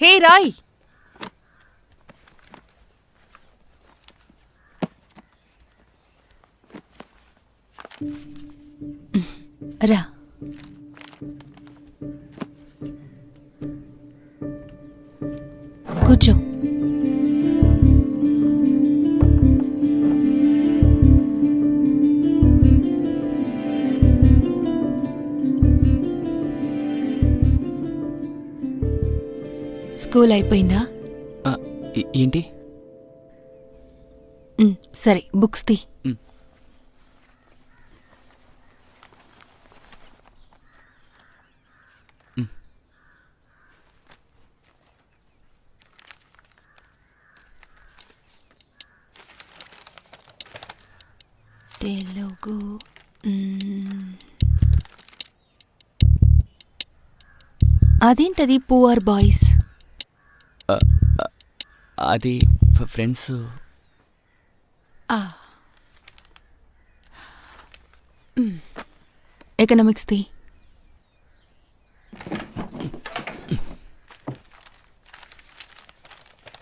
హే రాయ్, రా. కూర్చో. స్కూల్ అయిపోయిందా? ఏంటి? సరే, బుక్స్ తీ. తెలుగు. అదేంటది పూర్ బాయ్స్? అది ఫ్రెండ్స్. ఎకనామిక్స్ తీ.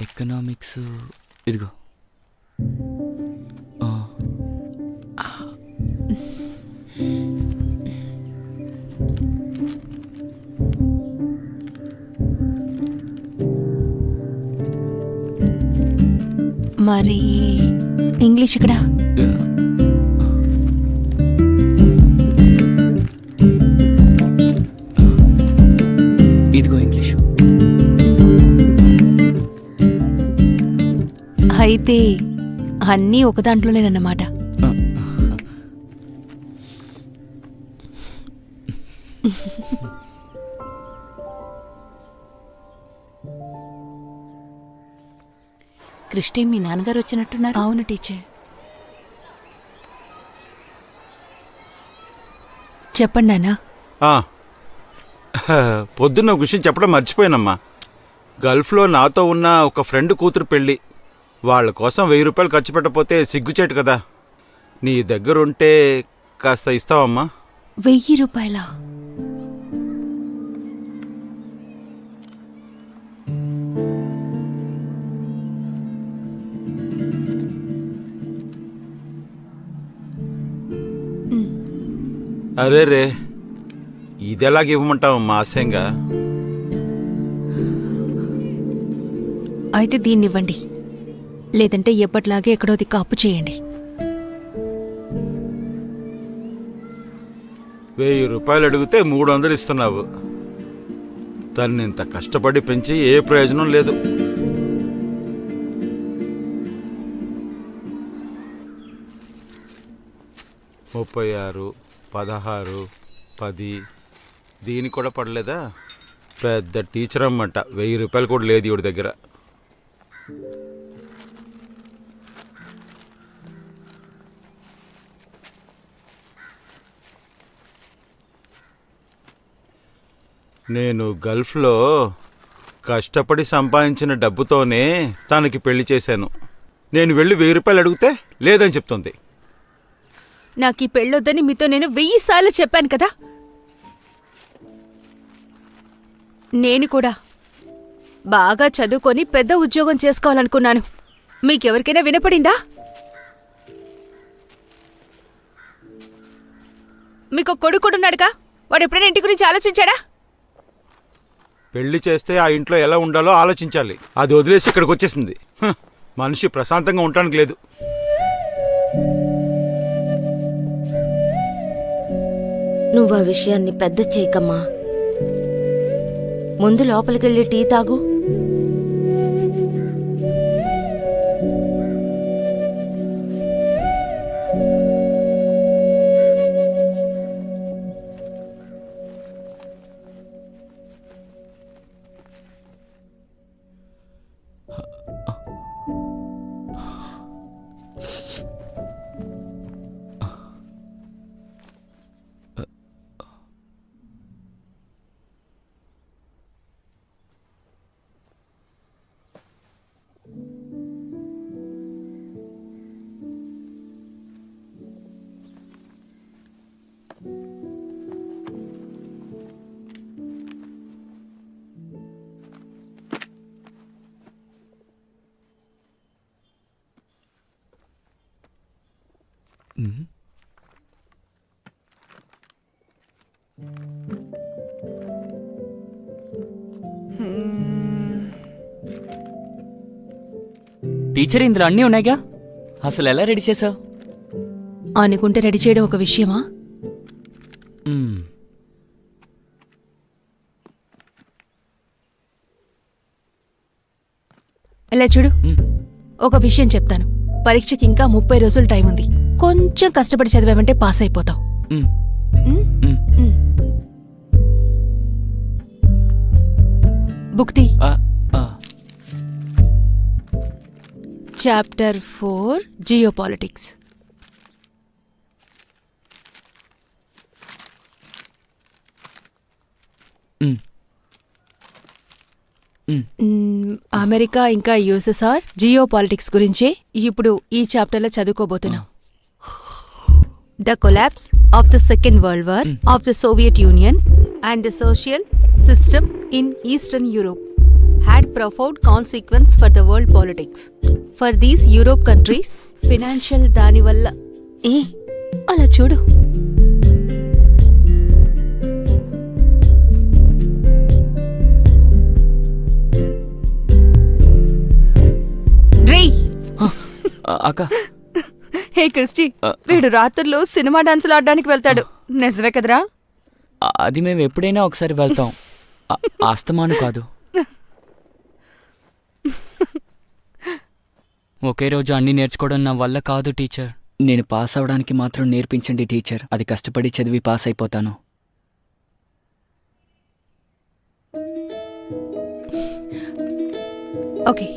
ఎకనామిక్స్ ఇదిగో. మరి ఇంగ్లీష్ ఇక్కడ? ఇదిగో ఇంగ్లీష్. అయితే అన్నీ ఒక దాంట్లోనేనన్నమాట. క్రిస్టి, మీ నాన్నగారు వచ్చినట్టున్నారు. అవును టీచర్. చెప్పండి నాన్న. పొద్దున్న ఒక విషయం చెప్పడం మర్చిపోయానమ్మా. గల్ఫ్లో నాతో ఉన్న ఒక ఫ్రెండ్ కూతురు పెళ్ళి. వాళ్ళ కోసం 1000 రూపాయలు ఖర్చు పెట్టకపోతే సిగ్గుచేటు కదా. నీ దగ్గరుంటే కాస్త ఇస్తావమ్మా? 1000 రూపాయలా? అరే రే, ఇదెలాగ ఇవ్వమంటావమ్మా ఆశయంగా? అయితే దీన్నివ్వండి, లేదంటే ఎప్పట్లాగే ఎక్కడో దిక్కు అప్పు చేయండి. 1000 రూపాయలు అడిగితే 300 ఇస్తున్నావు. తను ఇంత కష్టపడి పెంచి ఏ ప్రయోజనం లేదు. ముప్పై 36, 16, 10 దీనికి కూడా పడలేదా? పెద్ద టీచర్ అమ్మంట. 1000 రూపాయలు కూడా లేదు ఈవిడ దగ్గర. నేను గల్ఫ్లో కష్టపడి సంపాదించిన డబ్బుతోనే తనకి పెళ్లి చేశాను. నేను వెళ్ళి 1000 రూపాయలు అడిగితే లేదని చెప్తుంది. నాకు ఈ పెళ్ళొద్దని మీతో నేను 1000 సార్లు చెప్పాను కదా. నేను కూడా బాగా చదువుకొని పెద్ద ఉద్యోగం చేసుకోవాలనుకున్నాను. మీకెవరికైనా వినపడిందా? మీకు కొడుకుడున్నాడుగా, వాడు ఎప్పుడైనా ఇంటి గురించి ఆలోచించాడా? పెళ్లి చేస్తే ఆ ఇంట్లో ఎలా ఉండాలో ఆలోచించాలి. అది వదిలేసి ఇక్కడికి వచ్చేసింది. మనిషి ప్రశాంతంగా ఉండటానికి లేదు. నువ్వు ఆ విషయాన్ని పెద్ద చేయకమ్మా. ముందు లోపలికెళ్ళి టీ తాగు. టీచర్ ఇందులో అన్నీ ఉన్నాయిగా, అసలు ఎలా రెడీ చేసావు? అనుకుంటే రెడీ చేయడం ఒక విషయమా? ఇలా చూడు, ఒక విషయం చెప్తాను. పరీక్షకి ఇంకా 30 రోజులు టైం ఉంది. కొంచెం కష్టపడి చదివామంటే పాస్ అయిపోతావు. బుక్ తీ. Chapter 4 geopolitics. అమెరికా ఇంకా యుఎస్ఎస్ఆర్ జియోపాలిటిక్స్ గురించే ఇప్పుడు ఈ చాప్టర్లో చదువుకోబోతున్నాం. The collapse of the Second World War of the Soviet Union and the social system in Eastern Europe had profound consequence for the world politics. For these Europe countries, financial దాని వల్ల అలా చూడు. రేయ్ అక్క, హే క్రిస్టి, వీడు రాత్రుల్లో సినిమా డాన్సులు ఆడడానికి వెళ్తాడు. నిజమే కదరా? అది మేము ఎప్పుడైనా ఒకసారి వెళ్తాం, ఆస్తమాను కాదు. ఒకే రోజు అన్నీ నేర్చుకోవడం నా వల్ల కాదు టీచర్. నేను పాస్ అవడానికి మాత్రం నేర్పించండి టీచర్. అది కష్టపడి చదివి పాస్ అయిపోతాను. ఓకే.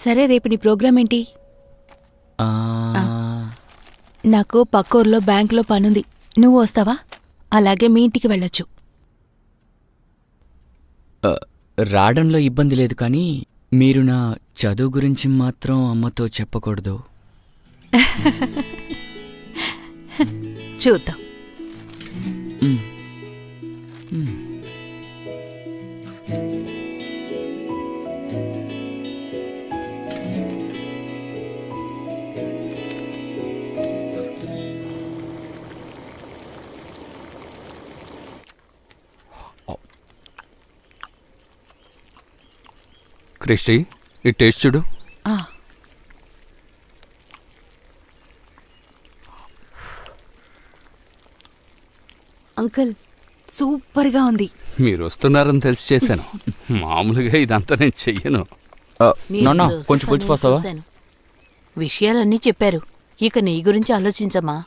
సరే, రేపు నీ ప్రోగ్రామ్ ఏంటి? నాకు పక్కూర్లో బ్యాంకులో పనుంది. నువ్వు వస్తావా? అలాగే మీ ఇంటికి వెళ్ళొచ్చు. రావడంలో ఇబ్బంది లేదు, కానీ మీరు నా చదువు గురించి మాత్రం అమ్మతో చెప్పకూడదు. చూద్దాం. క్రిస్టి, ఈ టేస్ట్ చూడు. అంకుల్, సూపర్గా ఉంది. మీరు వస్తున్నారని తెలిసి చేశాను. మామూలుగా ఇదంతా నేను చెయ్యను. నాన్న, కొంచెం పులిచిపోస్తావా? విషయాలన్నీ చెప్పారు. ఇక నీ గురించి ఆలోచించమ్మా.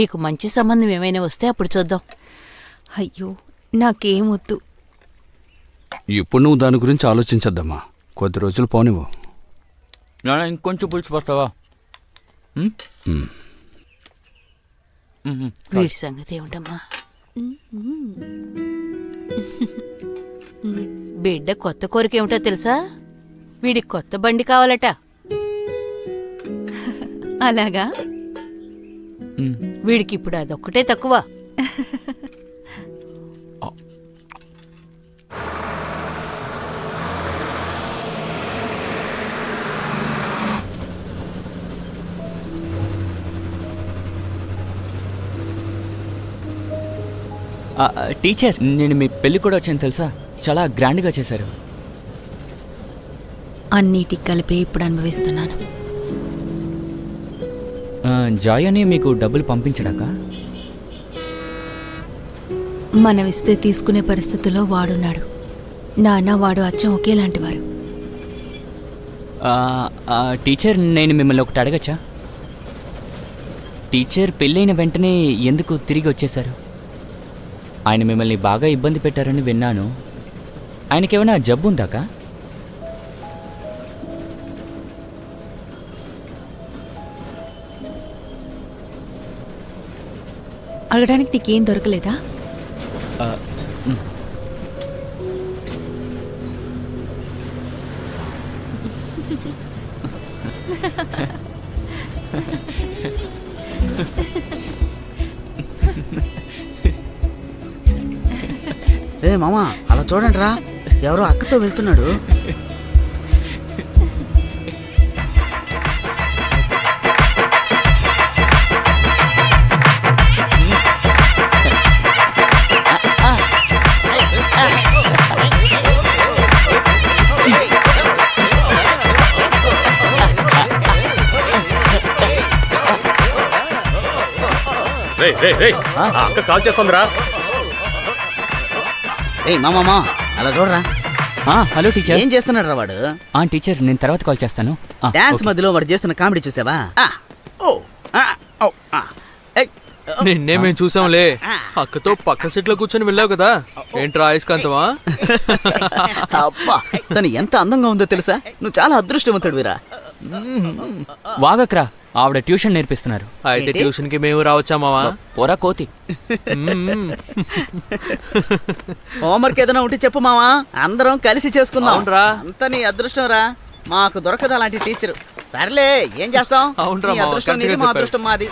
నీకు మంచి సంబంధం ఏమైనా వస్తే అప్పుడు చూద్దాం. అయ్యో, నాకేమొద్దు. ఇప్పుడు నువ్వు దాని గురించి ఆలోచించద్దమ్మా. కొద్ది రోజులు పోనివ్వు. నాన్న, ఇంకొంచెం పులిచిపోస్తావా? వీడి సంగతి ఏమిటమ్మా? బిడ్డ కొత్త కోరిక ఏమిటో తెలుసా? వీడికి కొత్త బండి కావాలట. అలాగా? వీడికి ఇప్పుడు అదొక్కటే తక్కువ. టీచర్, నేను మీ పెళ్ళి కూడా వచ్చాను తెలుసా? చాలా గ్రాండ్గా చేశారు. అన్నిటికి కలిపి ఇప్పుడు అనుభవిస్తున్నాను. జాయ్ అని మీకు డబ్బులు పంపించడాకా? మనమిస్తే తీసుకునే పరిస్థితుల్లో వాడున్నాడు. నాన్న వాడు అచ్చం ఒకేలాంటి వారు. టీచర్, నేను మిమ్మల్ని ఒకటి అడగచ్చా? టీచర్, పెళ్ళైన వెంటనే ఎందుకు తిరిగి వచ్చేశారు? ఆయన మిమ్మల్ని బాగా ఇబ్బంది పెట్టారని విన్నాను. ఆయనకేమైనా జబ్బు ఉందాకా? అడగడానికి నీకేం దొరకలేదా? రే మామా, అలా చూడండి రా, ఎవరో అక్కతో వెళ్తున్నాడు. అక్క కాల్ చేస్తుందిరా. రే మామా, అలా చూడరా. Hello teacher. ఏం చేస్తున్నాడు రా వాడు? టీచర్, నేను తర్వాత కాల్ చేస్తాను. డాన్స్ మధ్యలో వాడు చేస్తున్న కామెడీ చూసావా? నిన్నే మేము చూసాంలే. అక్కతో పక్క సీట్ లో కూర్చొని వెళ్ళావు కదా, ఏంట్రా అయస్కాంతమా? అబ్బా, తను ఎంత అందంగా ఉందో తెలుసా? నువ్వు చాలా అదృష్టవంతుడివిరా. వాగక్రా, ఆవిడ ట్యూషన్ నేర్పిస్తున్నారు. అయితే ట్యూషన్ కి మేము రావచ్చా మావా? పోరా కోతి. హోంవర్క్ ఏదైనా ఉంటే చెప్పు మావా, అందరం కలిసి చేసుకుందాం. అవునరా. అంత నీ అదృష్టం రా, మాకు దొరకదు అలాంటి టీచరు. సర్లే, ఏం చేస్తాం? అవునరా నీ మావా, అదృష్టం నీది, కరెక్ట్గా మా చెప్పారు. అదృష్టం మాది.